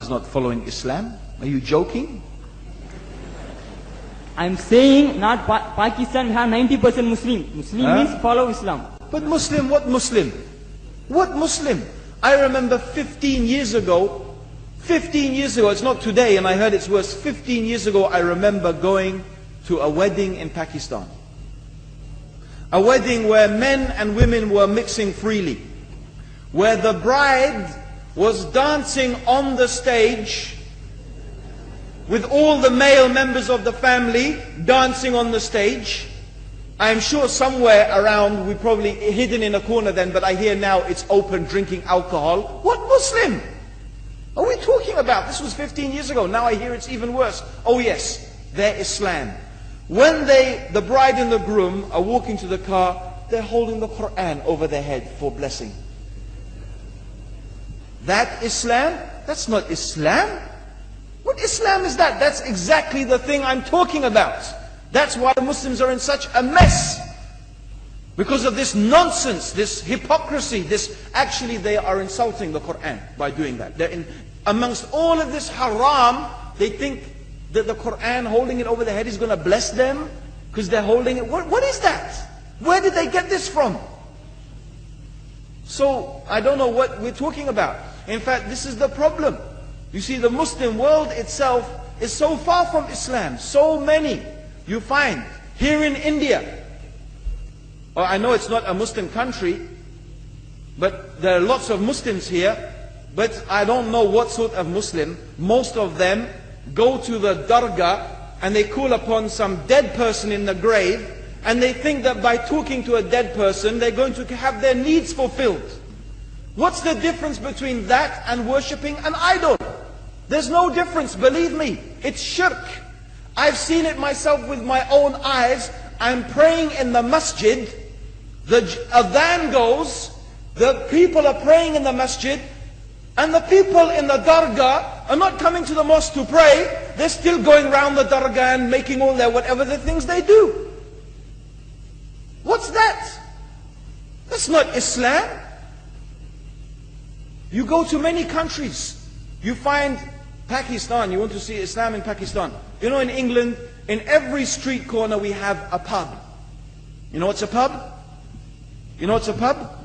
is not following Islam? Are you joking? I'm saying not Pakistan, we have 90% Muslim. Muslim means follow Islam. But Muslim, what Muslim? What Muslim? I remember 15 years ago, it's not today and I heard it's worse, 15 years ago I remember going to a wedding in Pakistan. A wedding where men and women were mixing freely. Where the bride was dancing on the stage with all the male members of the family dancing on the stage. I'm sure somewhere around, we probably hidden in a corner then, but I hear now it's open, drinking alcohol. What Muslim are we talking about? This was 15 years ago. Now I hear it's even worse. Oh yes, they're Islam. When the bride and the groom are walking to the car, they're holding the Quran over their head for blessing. That Islam? That's not Islam. What Islam is that? That's exactly the thing I'm talking about. That's why the Muslims are in such a mess. Because of this nonsense, this hypocrisy, actually they are insulting the Quran by doing that. Amongst all of this haram, they think that the Quran, holding it over their head, is going to bless them because they're holding it. What is that? Where did they get this from? So, I don't know what we're talking about. In fact, this is the problem. You see, the Muslim world itself is so far from Islam. So many you find here in India. Well, I know it's not a Muslim country, but there are lots of Muslims here. But I don't know what sort of Muslim. Most of them go to the dargah and they call upon some dead person in the grave, and they think that by talking to a dead person they're going to have their needs fulfilled. What's the difference between that and worshipping an idol? There's no difference, believe me. It's shirk. I've seen it myself with my own eyes. I'm praying in the masjid, the adhan goes, the people are praying in the masjid, and the people in the dargah are not coming to the mosque to pray. They're still going around the dargah and making all their whatever the things they do. What's that? That's not Islam. You go to many countries, you find Pakistan, you want to see Islam in Pakistan. You know, in England, in every street corner we have a pub. You know what's a pub? You know what's a pub?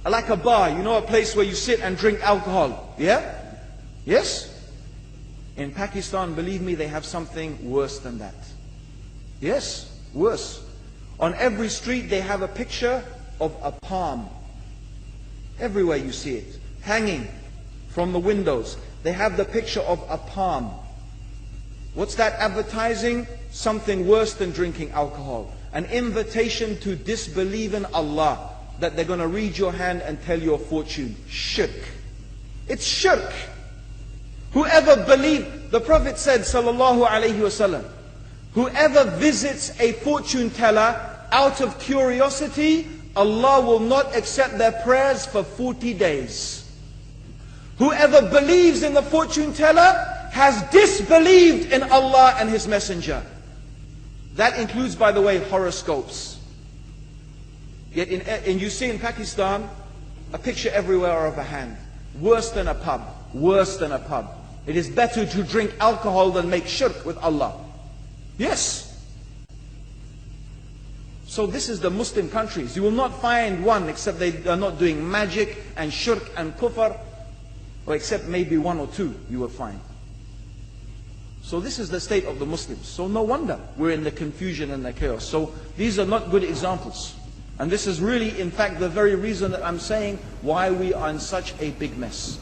Like a bar, you know, a place where you sit and drink alcohol. Yeah? Yes? In Pakistan, believe me, they have something worse than that. Yes, worse. On every street they have a picture of a palm. Everywhere you see it, hanging from the windows. They have the picture of a palm. What's that advertising? Something worse than drinking alcohol. An invitation to disbelieve in Allah, that they're going to read your hand and tell your fortune. Shirk. It's shirk. Whoever believed, the Prophet said, sallallahu alaihi wasallam, whoever visits a fortune teller out of curiosity, Allah will not accept their prayers for 40 days. Whoever believes in the fortune teller has disbelieved in Allah and His Messenger. That includes, by the way, horoscopes. Yet and you see in Pakistan a picture everywhere of a hand. Worse than a pub. Worse than a pub. It is better to drink alcohol than make shirk with Allah. Yes. So this is the Muslim countries. You will not find one except they are not doing magic and shirk and kufr, or except maybe one or two you will find. So this is the state of the Muslims. So no wonder we're in the confusion and the chaos. So these are not good examples. And this is really, in fact, the very reason that I'm saying why we are in such a big mess.